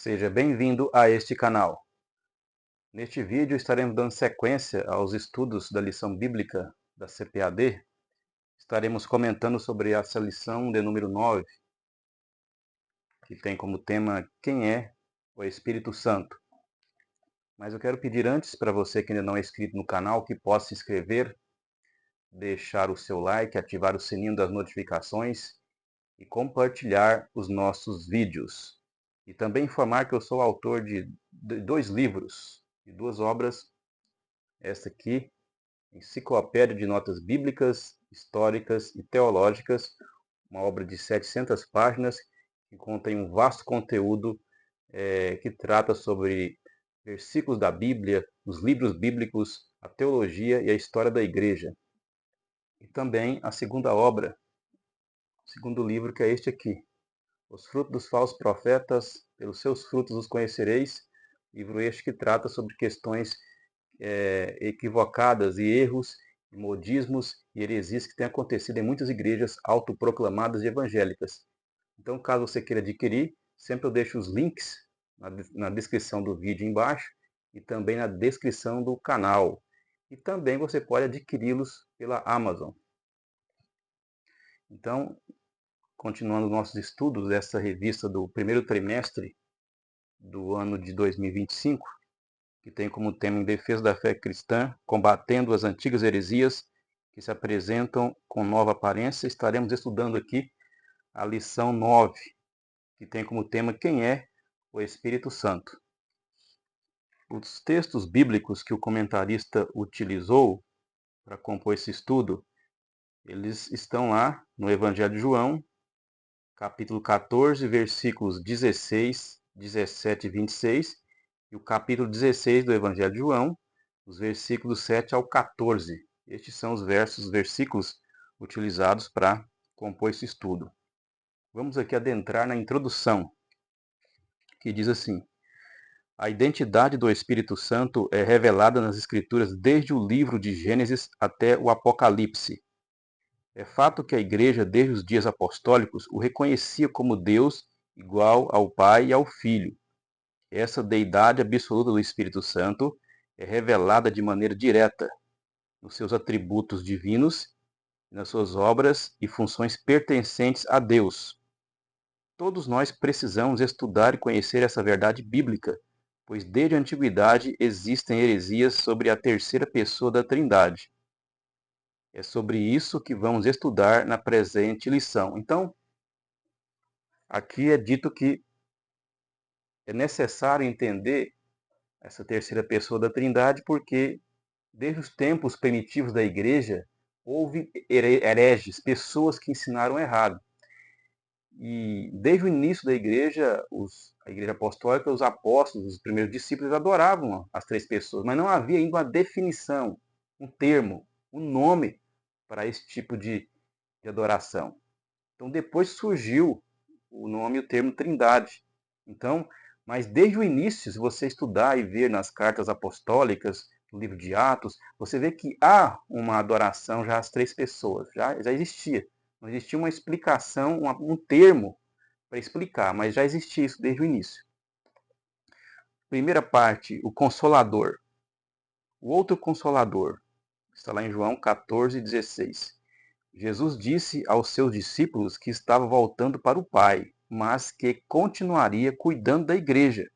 Seja bem-vindo a este canal. Neste vídeo estaremos dando sequência aos estudos da lição bíblica da CPAD. Estaremos comentando sobre essa lição de número 9, que tem como tema Quem é o Espírito Santo. Mas eu quero pedir antes para você que ainda não é inscrito no canal, que possa se inscrever, deixar o seu like, ativar o sininho das notificações e compartilhar os nossos vídeos. E também informar que eu sou autor de 2 livros e 2 obras. Essa aqui, Enciclopédia de Notas Bíblicas, Históricas e Teológicas, uma obra de 700 páginas, que contém um vasto conteúdo que trata sobre versículos da Bíblia, os livros bíblicos, a teologia e a história da igreja. E também a segunda obra, o segundo livro, que é este aqui, Os Frutos dos Falsos Profetas, pelos seus frutos os conhecereis, livro este que trata sobre questões equivocadas e erros, modismos e heresias que têm acontecido em muitas igrejas autoproclamadas e evangélicas. Então, caso você queira adquirir, sempre eu deixo os links na descrição do vídeo embaixo e também na descrição do canal. E também você pode adquiri-los pela Amazon. Então, continuando nossos estudos dessa revista do primeiro trimestre do ano de 2025, que tem como tema Em Defesa da Fé Cristã, combatendo as antigas heresias que se apresentam com nova aparência, estaremos estudando aqui a lição 9, que tem como tema Quem é o Espírito Santo. Os textos bíblicos que o comentarista utilizou para compor esse estudo, eles estão lá no Evangelho de João, capítulo 14, versículos 16, 17 e 26, e o capítulo 16 do Evangelho de João, os versículos 7 ao 14. Estes são os versículos utilizados para compor esse estudo. Vamos aqui adentrar na introdução, que diz assim: a identidade do Espírito Santo é revelada nas Escrituras desde o livro de Gênesis até o Apocalipse. É fato que a Igreja, desde os dias apostólicos, o reconhecia como Deus igual ao Pai e ao Filho. Essa deidade absoluta do Espírito Santo é revelada de maneira direta nos seus atributos divinos, nas suas obras e funções pertencentes a Deus. Todos nós precisamos estudar e conhecer essa verdade bíblica, pois desde a antiguidade existem heresias sobre a terceira pessoa da Trindade. É sobre isso que vamos estudar na presente lição. Então, aqui é dito que é necessário entender essa terceira pessoa da Trindade, porque desde os tempos primitivos da igreja, houve hereges, pessoas que ensinaram errado. E desde o início da igreja, a igreja apostólica, os apóstolos, os primeiros discípulos adoravam as três pessoas, mas não havia ainda uma definição, um termo, um nome para esse tipo de adoração. Então depois surgiu o nome e o termo Trindade. Então, mas desde o início, se você estudar e ver nas cartas apostólicas, no livro de Atos, você vê que há uma adoração já às três pessoas, já existia. Não existia uma explicação, um termo para explicar, mas já existia isso desde o início. Primeira parte, o Consolador. O outro Consolador, está lá em João 14:16. Jesus disse aos seus discípulos que estava voltando para o Pai, mas que continuaria cuidando da igreja,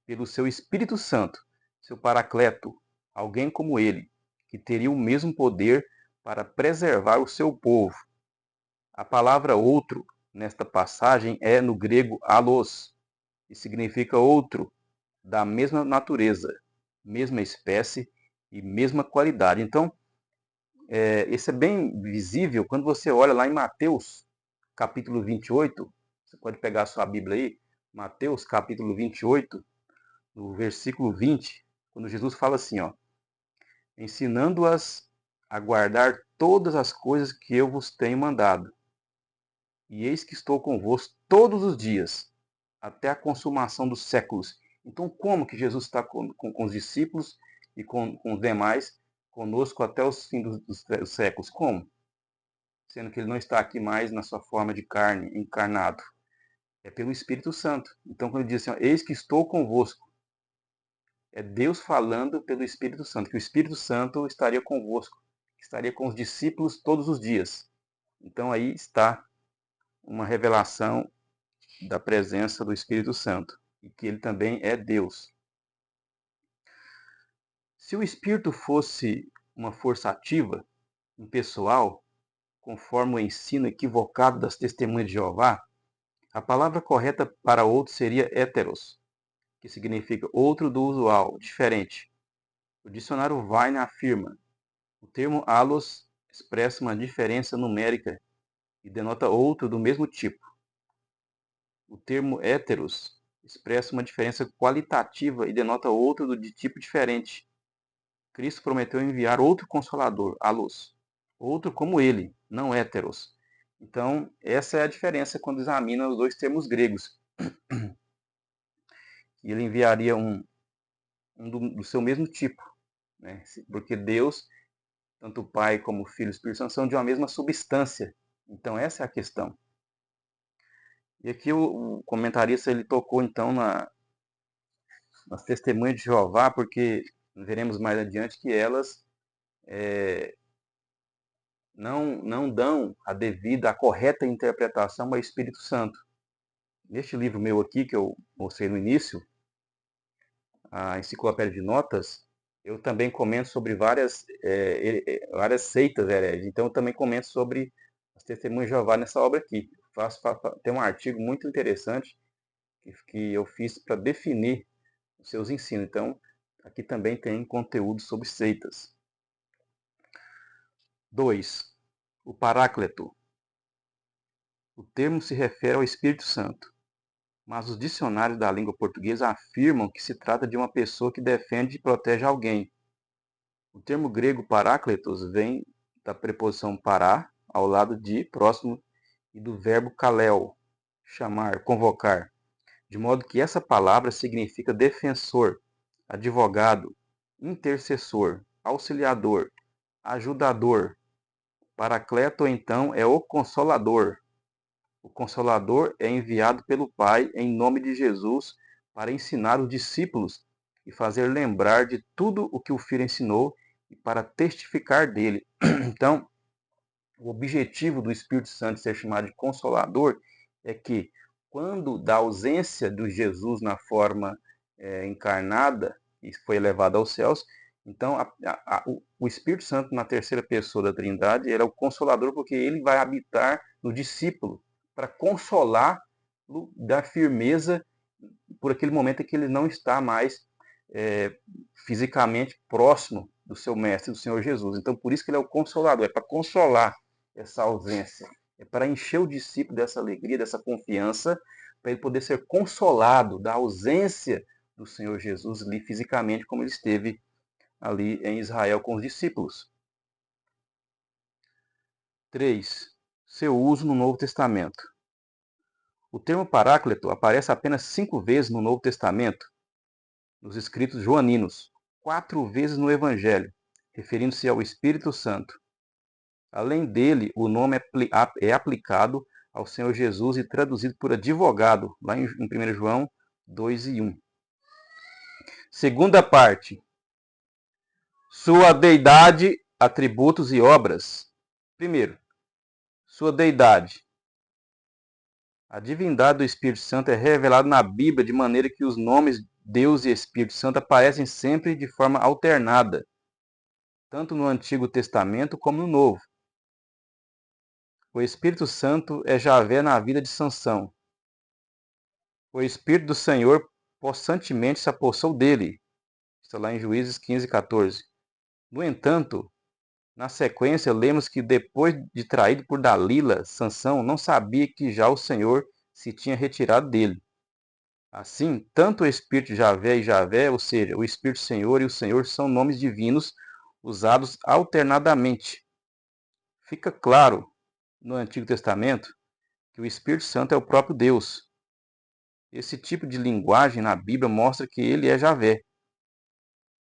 pelo seu Espírito Santo, seu Paracleto, alguém como ele, que teria o mesmo poder para preservar o seu povo. A palavra outro, nesta passagem, é no grego allos, e significa outro, da mesma natureza, mesma espécie e mesma qualidade. Então, isso é bem visível quando você olha lá em Mateus, capítulo 28, você pode pegar a sua Bíblia aí, Mateus, capítulo 28, no versículo 20, quando Jesus fala assim, ó, ensinando-as a guardar todas as coisas que eu vos tenho mandado. E eis que estou convosco todos os dias, até a consumação dos séculos. Então, como que Jesus está com os discípulos e com os demais, conosco até os fins dos séculos? Como? Sendo que ele não está aqui mais na sua forma de carne, encarnado. é pelo Espírito Santo. Então, quando ele diz assim, ó, eis que estou convosco, é Deus falando pelo Espírito Santo, que o Espírito Santo estaria convosco, estaria com os discípulos todos os dias. Então, aí está uma revelação da presença do Espírito Santo, e que ele também é Deus. Se o Espírito fosse uma força ativa, impessoal, conforme o ensino equivocado das testemunhas de Jeová, a palavra correta para outro seria héteros, que significa outro do usual, diferente. O dicionário Vine afirma: o termo allos expressa uma diferença numérica e denota outro do mesmo tipo. O termo héteros expressa uma diferença qualitativa e denota outro de tipo diferente. Cristo prometeu enviar outro consolador, allos, outro como ele, não héteros. Então, essa é a diferença quando examina os dois termos gregos. Ele enviaria um do seu mesmo tipo, né? Porque Deus, tanto o Pai como o Filho e o Espírito Santo, são de uma mesma substância. Então, essa é a questão. E aqui o comentarista ele tocou, então, nas testemunhas de Jeová, porque veremos mais adiante que elas não dão a devida, a correta interpretação ao Espírito Santo. Neste livro meu aqui, que eu mostrei no início, a Enciclopédia de Notas, eu também comento sobre várias seitas hereges. Então, eu também comento sobre as testemunhas de Jeová nessa obra aqui. Tem um artigo muito interessante que eu fiz para definir os seus ensinos. Então, aqui também tem conteúdo sobre seitas. 2. O Paráclito. O termo se refere ao Espírito Santo, mas os dicionários da língua portuguesa afirmam que se trata de uma pessoa que defende e protege alguém. O termo grego parácletos vem da preposição pará, ao lado de, próximo, e do verbo kaleo, chamar, convocar, de modo que essa palavra significa defensor, advogado, intercessor, auxiliador, ajudador. Paracleto, então, é o Consolador. O Consolador é enviado pelo Pai em nome de Jesus para ensinar os discípulos e fazer lembrar de tudo o que o Filho ensinou e para testificar dele. Então, o objetivo do Espírito Santo ser chamado de Consolador é que, quando da ausência de Jesus na forma encarnada e foi elevado aos céus, então o Espírito Santo na terceira pessoa da Trindade ele é o Consolador, porque ele vai habitar no discípulo para consolá-lo, dar firmeza por aquele momento em que ele não está mais fisicamente próximo do seu mestre, do Senhor Jesus. Então, por isso que ele é o Consolador, é para consolar essa ausência, é para encher o discípulo dessa alegria, dessa confiança, para ele poder ser consolado da ausência do Senhor Jesus ali fisicamente, como ele esteve ali em Israel com os discípulos. 3. Seu uso no Novo Testamento. O termo Paráclito aparece apenas 5 vezes no Novo Testamento, nos escritos joaninos, 4 vezes no Evangelho, referindo-se ao Espírito Santo. Além dele, o nome é aplicado ao Senhor Jesus e traduzido por advogado, lá em 1 João 2:1. Segunda parte. Sua deidade, atributos e obras. Primeiro, sua deidade. A divindade do Espírito Santo é revelada na Bíblia de maneira que os nomes Deus e Espírito Santo aparecem sempre de forma alternada, tanto no Antigo Testamento como no Novo. O Espírito Santo é Javé na vida de Sansão. O Espírito do Senhor possantemente se apossou dele. Está lá em Juízes 15:14. No entanto, na sequência, lemos que depois de traído por Dalila, Sansão não sabia que já o Senhor se tinha retirado dele. Assim, tanto o Espírito de Javé e Javé, ou seja, o Espírito do Senhor e o Senhor, são nomes divinos usados alternadamente. Fica claro no Antigo Testamento que o Espírito Santo é o próprio Deus. Esse tipo de linguagem na Bíblia mostra que ele é Javé.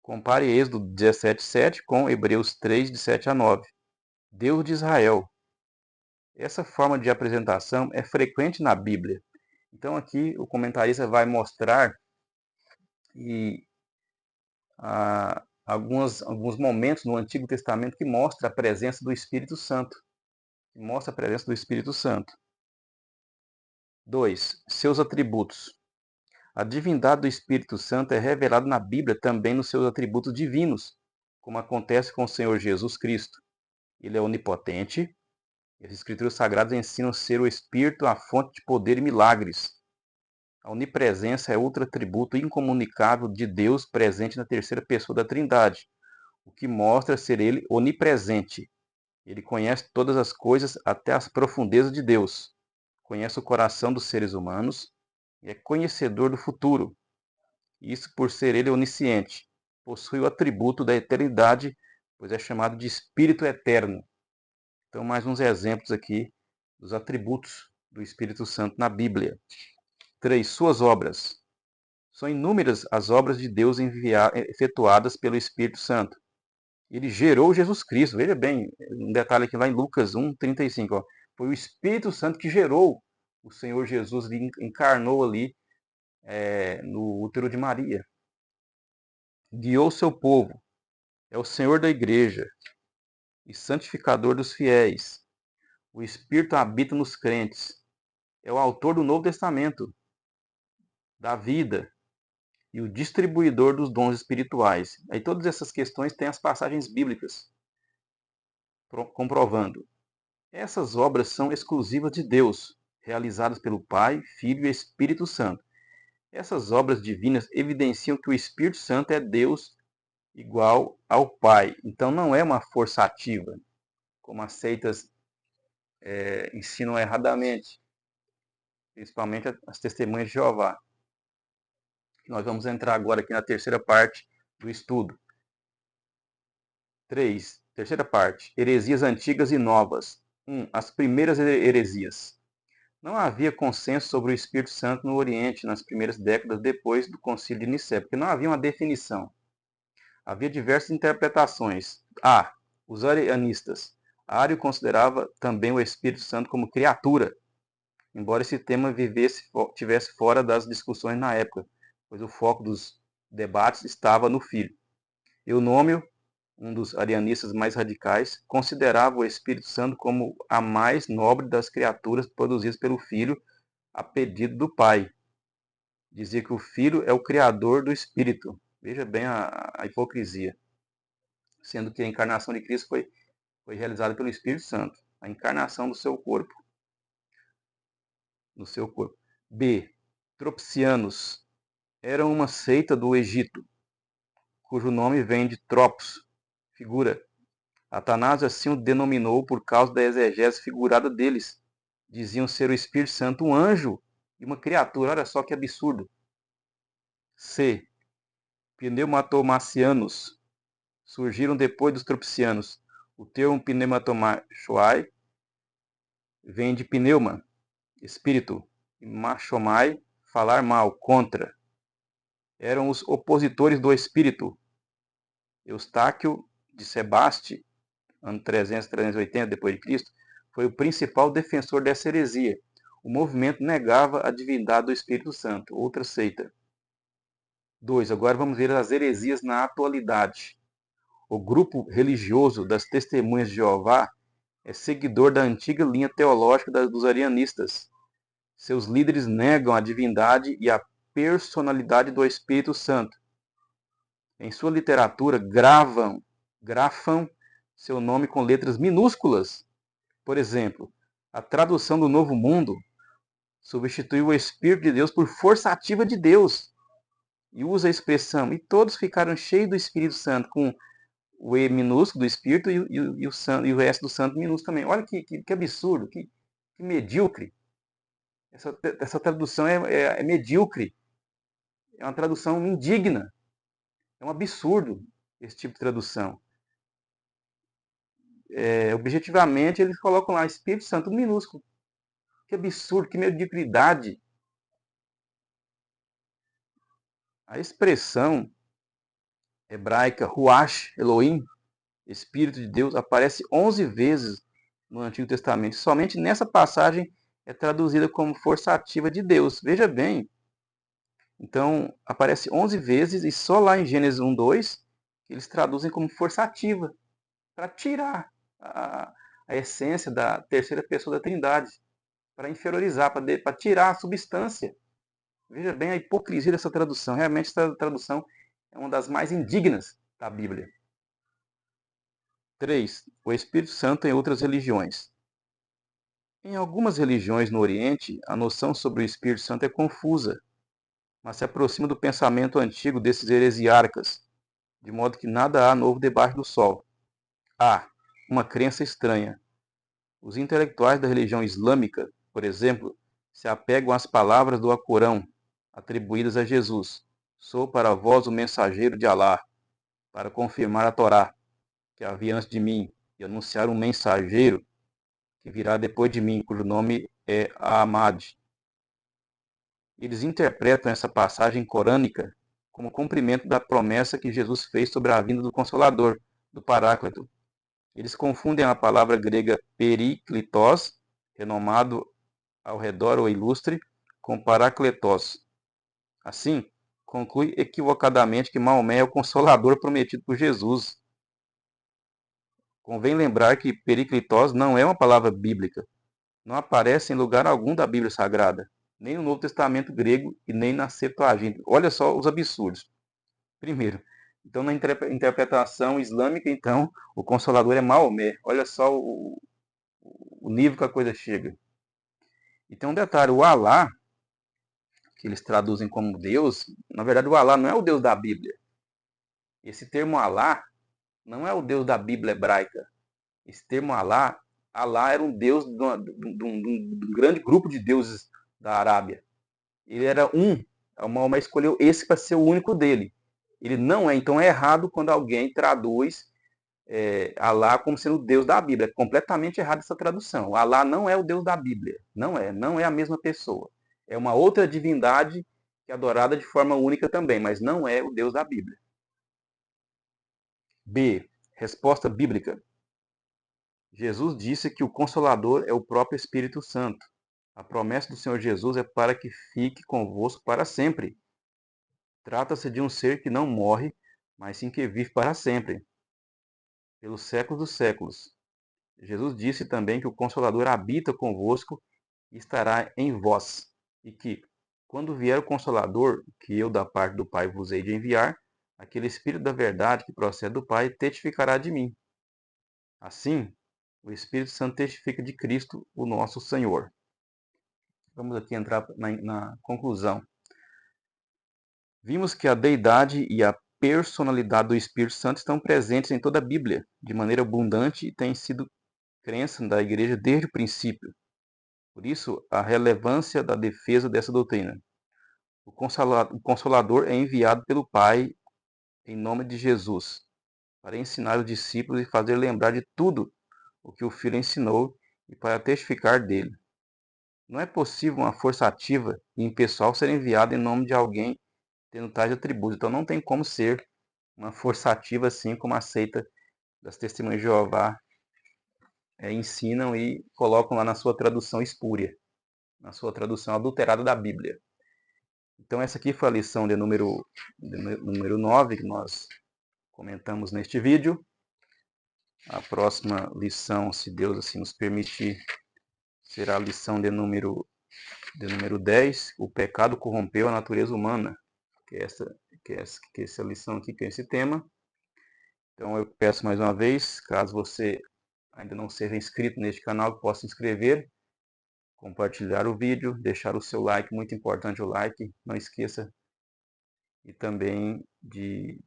Compare Êxodo 17:7 com Hebreus 3, de 7 a 9. Deus de Israel. Essa forma de apresentação é frequente na Bíblia Então aqui o comentarista vai mostrar alguns momentos no Antigo Testamento que mostra a presença do Espírito Santo. Mostra a presença do Espírito Santo. 2. Seus atributos. A divindade do Espírito Santo é revelada na Bíblia também nos seus atributos divinos, como acontece com o Senhor Jesus Cristo. Ele é onipotente. As Escrituras Sagradas ensinam ser o Espírito a fonte de poder e milagres. A onipresença é outro atributo incomunicável de Deus presente na terceira pessoa da Trindade, o que mostra ser ele onipresente. Ele conhece todas as coisas até as profundezas de Deus. Conhece o coração dos seres humanos e é conhecedor do futuro. Isso por ser ele onisciente. Possui o atributo da eternidade, pois é chamado de Espírito Eterno. Então, mais uns exemplos aqui dos atributos do Espírito Santo na Bíblia. 3. Suas obras. São inúmeras as obras de Deus efetuadas pelo Espírito Santo. Ele gerou Jesus Cristo. Veja bem, um detalhe aqui lá em Lucas 1:35. Ó. Foi o Espírito Santo que gerou o Senhor Jesus, ele encarnou ali no útero de Maria. Guiou seu povo. É o Senhor da igreja e santificador dos fiéis. O Espírito habita nos crentes. É o autor do Novo Testamento, da vida e o distribuidor dos dons espirituais. Aí todas essas questões têm as passagens bíblicas comprovando. Essas obras são exclusivas de Deus, realizadas pelo Pai, Filho e Espírito Santo. Essas obras divinas evidenciam que o Espírito Santo é Deus igual ao Pai. Então não é uma força ativa, como as seitas ensinam erradamente, principalmente as testemunhas de Jeová. Nós vamos entrar agora aqui na terceira parte do estudo. 3. Terceira parte. Heresias antigas e novas. 1. As primeiras heresias. Não havia consenso sobre o Espírito Santo no Oriente nas primeiras décadas depois do Concílio de Nicéia, porque não havia uma definição. Havia diversas interpretações. A. Os arianistas. Ario considerava também o Espírito Santo como criatura, embora esse tema tivesse fora das discussões na época, pois o foco dos debates estava no Filho. Eunômio, um dos arianistas mais radicais, considerava o Espírito Santo como a mais nobre das criaturas produzidas pelo Filho a pedido do Pai. Dizia que o Filho é o criador do Espírito. Veja bem a hipocrisia. Sendo que a encarnação de Cristo foi realizada pelo Espírito Santo. A encarnação do seu corpo. No seu corpo. B. Tropicianos. Eram uma seita do Egito, cujo nome vem de tropos, figura. Atanásio assim o denominou por causa da exegese figurada deles. Diziam ser o Espírito Santo um anjo e uma criatura. Olha só que absurdo. C. Pneumatomacianos. Surgiram depois dos tropicianos. O termo pneumatomachoai vem de pneuma, espírito, e machomai, falar mal, contra. Eram os opositores do espírito. Eustáquio de Sebaste, ano 300, 380 depois de Cristo, foi o principal defensor dessa heresia. O movimento negava a divindade do Espírito Santo, outra seita. 2. Agora vamos ver as heresias na atualidade. O grupo religioso das Testemunhas de Jeová é seguidor da antiga linha teológica dos arianistas. Seus líderes negam a divindade e a personalidade do Espírito Santo. Em sua literatura, grafam seu nome com letras minúsculas. Por exemplo, a tradução do Novo Mundo substituiu o Espírito de Deus por força ativa de Deus. E usa a expressão, e todos ficaram cheios do Espírito Santo, com o E minúsculo do Espírito e o S do Santo minúsculo também. Olha que absurdo, que medíocre. Essa tradução é medíocre. É uma tradução indigna. É um absurdo esse tipo de tradução. Objetivamente, eles colocam lá Espírito Santo minúsculo. Que absurdo, que mediocridade. A expressão hebraica Ruach Elohim, Espírito de Deus, aparece 11 vezes no Antigo Testamento. Somente nessa passagem é traduzida como força ativa de Deus. Veja bem, então aparece 11 vezes e só lá em Gênesis 1:2 eles traduzem como força ativa, para tirar a essência da terceira pessoa da Trindade, para inferiorizar, para tirar a substância. Veja bem a hipocrisia dessa tradução. Realmente essa tradução é uma das mais indignas da Bíblia. 3. O Espírito Santo em outras religiões. Em algumas religiões no Oriente, a noção sobre o Espírito Santo é confusa, mas se aproxima do pensamento antigo desses heresiarcas, de modo que nada há novo debaixo do sol. Há uma crença estranha. Os intelectuais da religião islâmica, por exemplo, se apegam às palavras do Alcorão, atribuídas a Jesus. Sou para vós o mensageiro de Alá, para confirmar a Torá, que havia antes de mim, e anunciar um mensageiro que virá depois de mim, cujo nome é Ahmad. Eles interpretam essa passagem corânica como cumprimento da promessa que Jesus fez sobre a vinda do Consolador, do Paráclito. Eles confundem a palavra grega periklitos, renomado ao redor ou ilustre, com parakletos. Assim, conclui equivocadamente que Maomé é o Consolador prometido por Jesus. Convém lembrar que periklitos não é uma palavra bíblica. Não aparece em lugar algum da Bíblia Sagrada, nem no Novo Testamento grego e nem na Septuaginta. Olha só os absurdos. Primeiro, então na interpretação islâmica, então, o Consolador é Maomé. Olha só o nível que a coisa chega. E tem um detalhe, o Alá, que eles traduzem como Deus, na verdade o Alá não é o Deus da Bíblia. Esse termo Alá não é o Deus da Bíblia hebraica. Esse termo Alá, Alá era um deus de um grande grupo de deuses da Arábia. Ele era um. O Maomé escolheu esse para ser o único dele. Ele não é, então é errado quando alguém traduz Alá como sendo o Deus da Bíblia. É completamente errado essa tradução. Alá não é o Deus da Bíblia. Não é a mesma pessoa. É uma outra divindade que é adorada de forma única também, mas não é o Deus da Bíblia. B. Resposta bíblica. Jesus disse que o Consolador é o próprio Espírito Santo. A promessa do Senhor Jesus é para que fique convosco para sempre. Trata-se de um ser que não morre, mas sim que vive para sempre, pelos séculos dos séculos. Jesus disse também que o Consolador habita convosco e estará em vós, e que, quando vier o Consolador, que eu da parte do Pai vos hei de enviar, aquele Espírito da verdade que procede do Pai testificará de mim. Assim, o Espírito Santo testifica de Cristo, o nosso Senhor. Vamos aqui entrar na conclusão. Vimos que a deidade e a personalidade do Espírito Santo estão presentes em toda a Bíblia, de maneira abundante e têm sido crença da Igreja desde o princípio. Por isso, a relevância da defesa dessa doutrina. O Consolador é enviado pelo Pai em nome de Jesus, para ensinar os discípulos e fazer lembrar de tudo o que o Filho ensinou e para testificar dele. Não é possível uma força ativa e impessoal ser enviada em nome de alguém tendo tais atributos. Então não tem como ser uma força ativa assim como a seita das Testemunhas de Jeová ensinam e colocam lá na sua tradução espúria, na sua tradução adulterada da Bíblia. Então essa aqui foi a lição de número 9 que nós comentamos neste vídeo. A próxima lição, se Deus assim nos permitir, será a lição de número 10, o pecado corrompeu a natureza humana, que é essa lição aqui, que é esse tema. Então eu peço mais uma vez, caso você ainda não seja inscrito neste canal, que possa se inscrever, compartilhar o vídeo, deixar o seu like, muito importante o like, não esqueça, e também de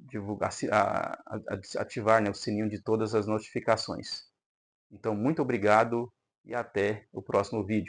divulgar, ativar, né, o sininho de todas as notificações. Então, muito obrigado e até o próximo vídeo.